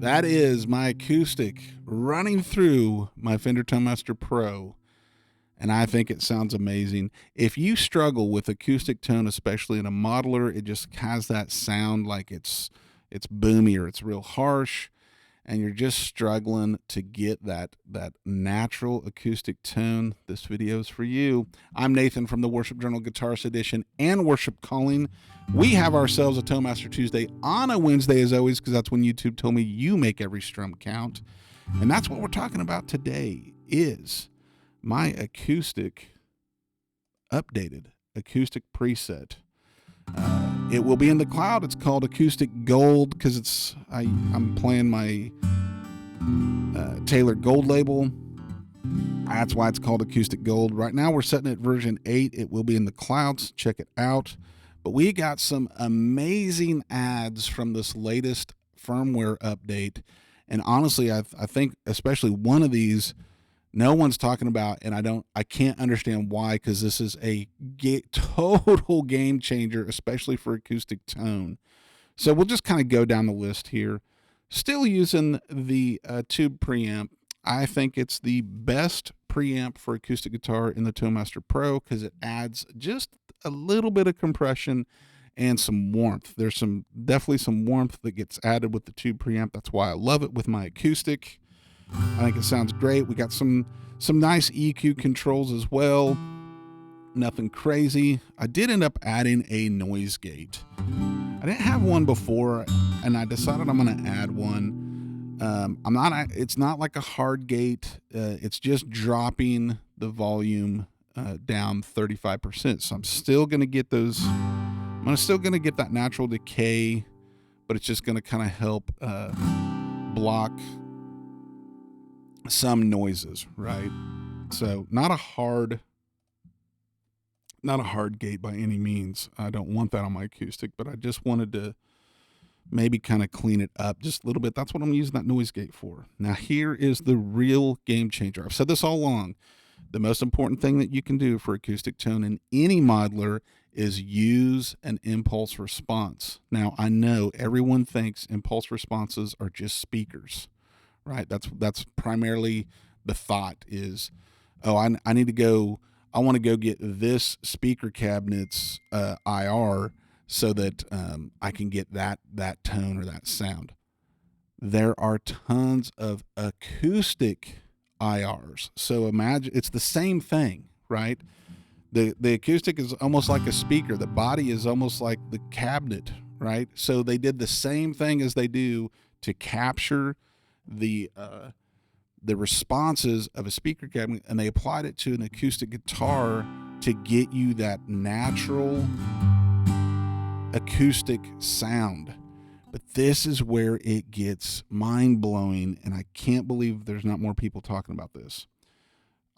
That is my acoustic running through my Fender Tone Master Pro, and I think it sounds amazing. If you struggle with acoustic tone, especially in a modeler, it just has that sound like it's boomy or it's real harsh, and you're just struggling to get that natural acoustic tone, this video is for you. I'm Nathan from the Worship Journal Guitarist Edition and Worship Calling. We have ourselves a Tone Master Tuesday on a Wednesday, as always, because that's when YouTube told me you make every strum count. And that's what we're talking about today, is my acoustic, updated acoustic preset. It will be in the cloud. It's called Acoustic Gold because I'm playing my Taylor Gold label. That's why it's called Acoustic Gold. Right now we're setting it version 8. It will be in the clouds. Check it out. But we got some amazing ads from this latest firmware update. And honestly, I think especially one of these no one's talking about, and I can't understand why, because this is a total game changer, especially for acoustic tone. So we'll just kind of go down the list here. Still using the tube preamp. I think it's the best preamp for acoustic guitar in the Tone Master Pro because it adds just a little bit of compression and some warmth. There's definitely some warmth that gets added with the tube preamp. That's why I love it with my acoustic. I think it sounds great. We got some nice EQ controls as well. Nothing crazy. I did end up adding a noise gate. I didn't have one before, and I decided I'm going to add one. It's not like a hard gate. It's just dropping the volume down 35%. So I'm still going to get those. I'm still going to get that natural decay, but it's just going to kind of help block some noises, right? So not a hard gate by any means. I don't want that on my acoustic, but I just wanted to maybe kind of clean it up just a little bit. That's what I'm using that noise gate for. Now here is the real game changer. I've said this all along. The most important thing that you can do for acoustic tone in any modeler is use an impulse response. Now I know everyone thinks impulse responses are just speakers, right? That's primarily the thought is, oh, I need to go, I want to go get this speaker cabinet's IR so that I can get that tone or that sound. There are tons of acoustic IRs. So imagine it's the same thing, right? The acoustic is almost like a speaker. The body is almost like the cabinet, right? So they did the same thing as they do to capture the responses of a speaker cabinet, and they applied it to an acoustic guitar to get you that natural acoustic sound. But this is where it gets mind-blowing, and I can't believe there's not more people talking about this.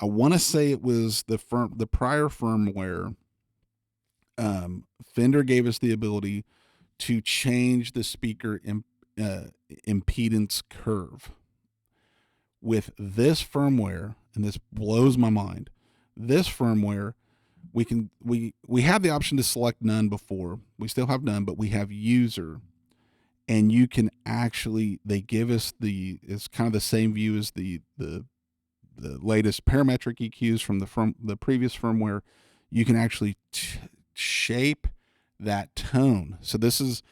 I want to say it was the prior firmware. Fender gave us the ability to change the speaker impedance curve. With this firmware, and this blows my mind, this firmware, we have the option to select none before. We still have none, but we have user, and you can actually, they give us it's kind of the same view as the latest parametric EQs from the previous firmware. You can actually shape that tone. So this is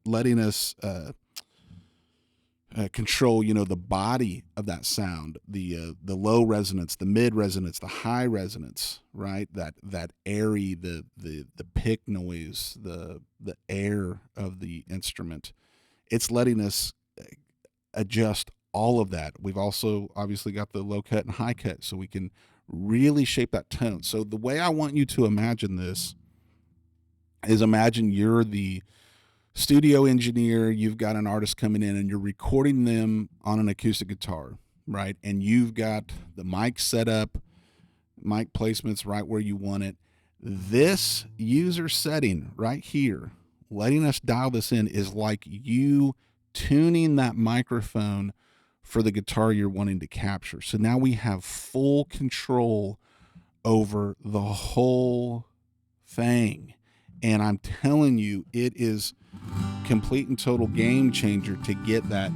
letting us control, the body of that sound, the low resonance, the mid resonance, the high resonance, right? That airy, the pick noise, the air of the instrument. It's letting us adjust all of that. We've also obviously got the low cut and high cut, so we can really shape that tone. So the way I want you to imagine this is, imagine you're the studio engineer, you've got an artist coming in and you're recording them on an acoustic guitar, right? And you've got the mic set up, mic placements right where you want it. This user setting right here, letting us dial this in, is like you tuning that microphone for the guitar you're wanting to capture. So now we have full control over the whole thing. And I'm telling you, it is complete and total game changer to get that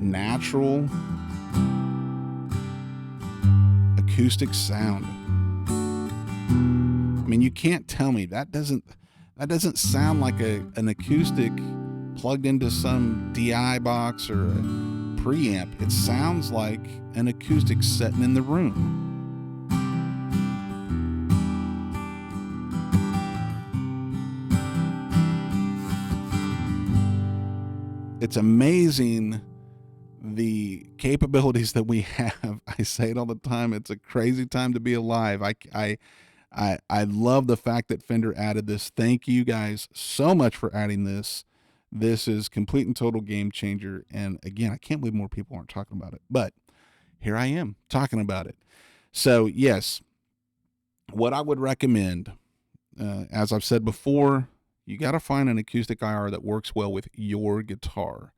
natural acoustic sound. I mean, you can't tell me that doesn't sound like an acoustic plugged into some DI box or a preamp. It sounds like an acoustic setting in the room. It's amazing the capabilities that we have. I say it all the time. It's a crazy time to be alive. I love the fact that Fender added this. Thank you guys so much for adding this. This is complete and total game changer. And again, I can't believe more people aren't talking about it, but here I am talking about it. So yes, what I would recommend, as I've said before, you got to find an acoustic IR that works well with your guitar.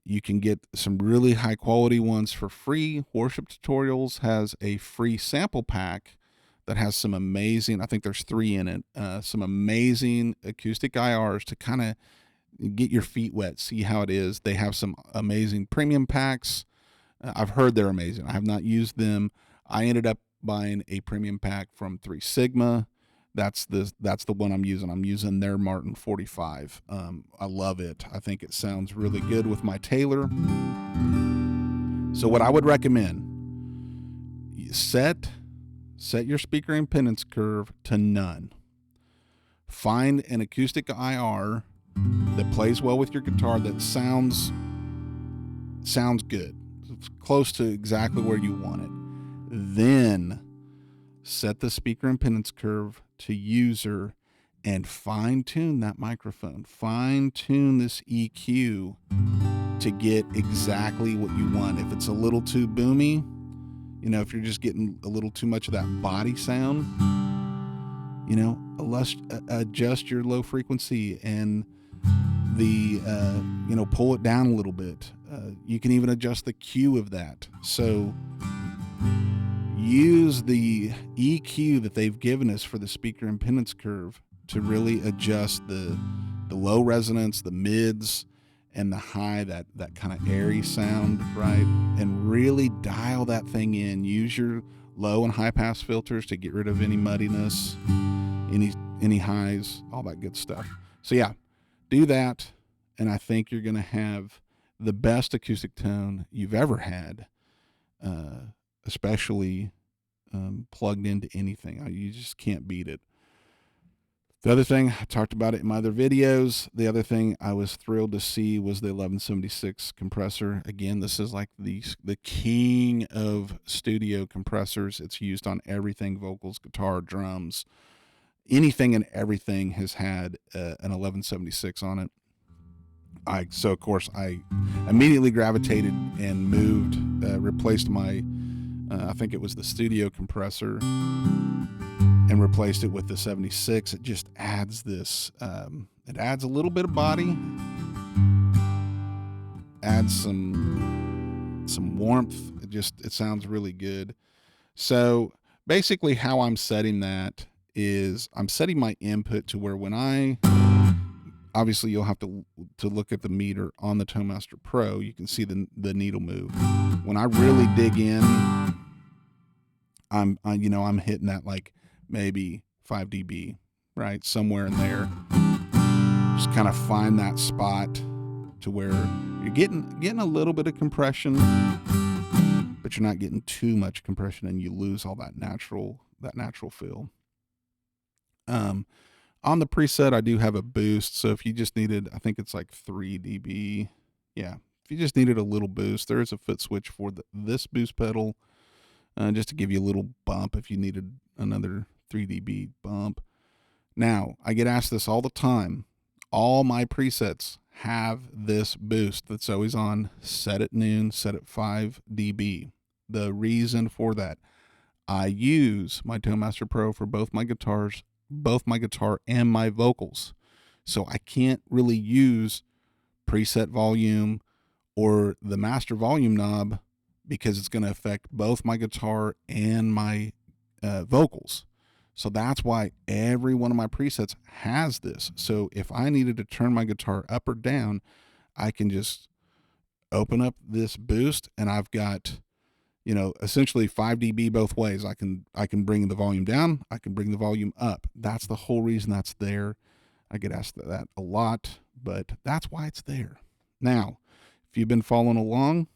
You can get some really high quality ones for free. Worship Tutorials has a free sample pack that has some amazing, I think there's 3 in it, some amazing acoustic IRs to kind of get your feet wet, see how it is. They have some amazing premium packs. I've heard they're amazing. I have not used them. I ended up buying a premium pack from 3 Sigma. That's the one I'm using. I'm using their Martin 45. I love it. I think it sounds really good with my Taylor. So what I would recommend, set your speaker impedance curve to none. Find an acoustic IR that plays well with your guitar, that sounds good. It's close to exactly where you want it. Then set the speaker impedance curve to user and fine tune that microphone. Fine tune this EQ to get exactly what you want. If it's a little too boomy, if you're just getting a little too much of that body sound, adjust your low frequency and the, pull it down a little bit. You can even adjust the Q of that. So use the EQ that they've given us for the speaker impedance curve to really adjust the low resonance, the mids, and the high, that kind of airy sound, right? And really dial that thing in. Use your low and high pass filters to get rid of any muddiness, any highs, all that good stuff. So yeah, do that, and I think you're going to have the best acoustic tone you've ever had, especially plugged into anything. You just can't beat it. The other thing, I talked about it in my other videos. The other thing I was thrilled to see was the 1176 compressor. Again, this is like the king of studio compressors. It's used on everything: vocals, guitar, drums, anything and everything has had an 1176 on it. So of course I immediately gravitated and moved, replaced my, I think it was the studio compressor, and replaced it with the 76. It just adds this, it adds a little bit of body, adds some warmth. It sounds really good. So basically how I'm setting that is I'm setting my input to where when obviously you'll have to look at the meter on the Tone Master Pro. You can see the needle move. When I really dig in, I'm hitting that like maybe 5 dB, right? Somewhere in there. Just kind of find that spot to where you're getting a little bit of compression, but you're not getting too much compression, and you lose all that natural feel. On the preset, I do have a boost. So if you just needed, I think it's like 3 dB. Yeah. If you just needed a little boost, there is a foot switch for this boost pedal, just to give you a little bump if you needed another 3 dB bump. Now, I get asked this all the time. All my presets have this boost that's always on, set at noon, set at 5 dB. The reason for that, I use my Tone Master Pro for both my guitar and my vocals. So I can't really use preset volume or the master volume knob because it's going to affect both my guitar and my vocals. So that's why every one of my presets has this. So if I needed to turn my guitar up or down, I can just open up this boost, and I've got, you know, essentially 5 dB both ways. I can bring the volume down, I can bring the volume up. That's the whole reason that's there. I get asked that a lot, but that's why it's there. Now, if you've been following along,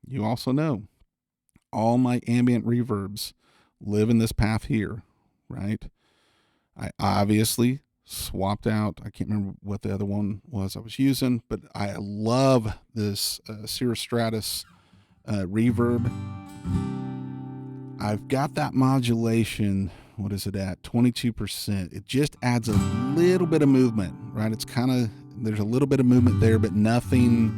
you also know all my ambient reverbs live in this path here, right? I obviously swapped out, I can't remember what the other one was I was using, but I love this Stratus reverb. I've got that modulation, what is it at? 22%. It just adds a little bit of movement, right? It's kind of, there's a little bit of movement there, but nothing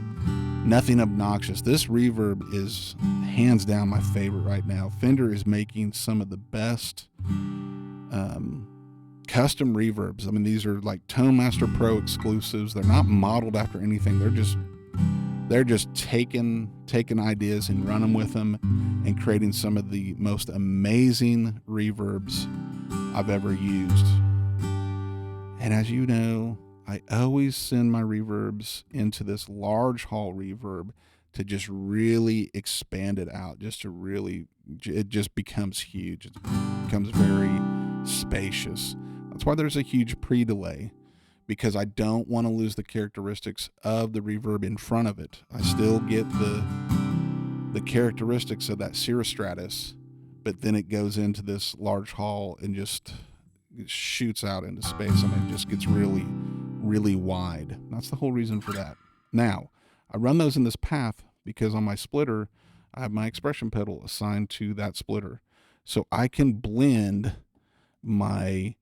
obnoxious. This reverb is hands down my favorite right now. Fender is making some of the best custom reverbs. I mean, these are like Tone Master Pro exclusives. They're not modeled after anything. They're just taking ideas and running with them and creating some of the most amazing reverbs I've ever used. And as you know, I always send my reverbs into this large hall reverb to just really expand it out, just to really, it just becomes huge. It becomes very spacious. That's why there's a huge pre-delay, because I don't want to lose the characteristics of the reverb in front of it. I still get the characteristics of that Stratus, but then it goes into this large hall and just shoots out into space. I mean, it just gets really, really wide. That's the whole reason for that. Now, I run those in this path because on my splitter, I have my expression pedal assigned to that splitter. So I can blend my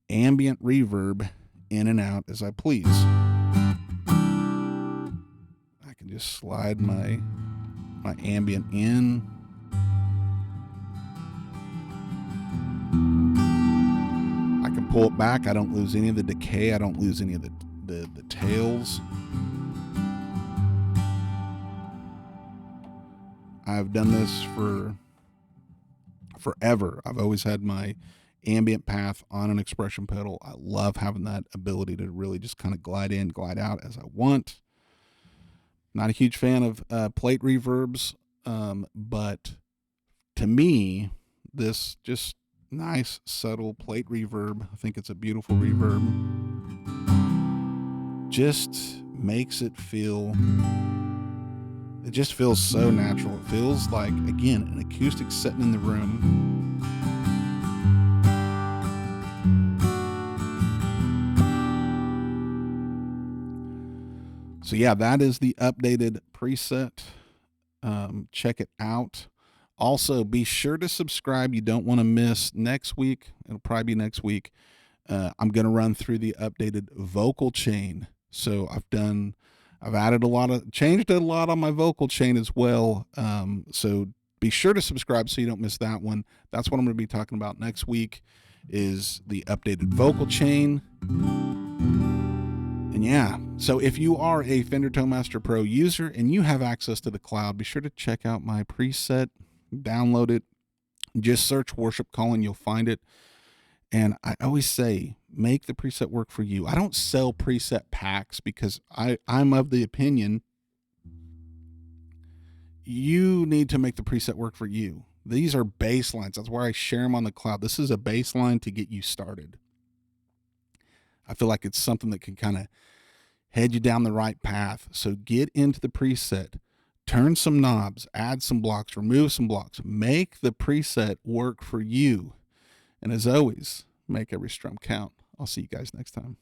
ambient reverb in and out as I please. I can just slide my ambient in. I can pull it back. I don't lose any of the decay. I don't lose any of the tails. I've done this for forever. I've always had my ambient path on an expression pedal. I love having that ability to really just kind of glide in, glide out as I want. Not a huge fan of plate reverbs, but to me, this just nice, subtle plate reverb, I think it's a beautiful reverb, just makes it feel, it just feels so natural. It feels like, again, an acoustic setting in the room. So yeah, that is the updated preset. Check it out. Also, be sure to subscribe. You don't want to miss next week. It'll probably be next week. I'm going to run through the updated vocal chain. So I've added changed a lot on my vocal chain as well. So be sure to subscribe so you don't miss that one. That's what I'm going to be talking about next week, is the updated vocal chain. And yeah, so if you are a Fender Tone Master Pro user and you have access to the cloud, be sure to check out my preset, download it, just search Worship Calling, you'll find it. And I always say, make the preset work for you. I don't sell preset packs because I'm of the opinion you need to make the preset work for you. These are baselines. That's why I share them on the cloud. This is a baseline to get you started. I feel like it's something that can kind of head you down the right path. So get into the preset, turn some knobs, add some blocks, remove some blocks, make the preset work for you. And as always, make every strum count. I'll see you guys next time.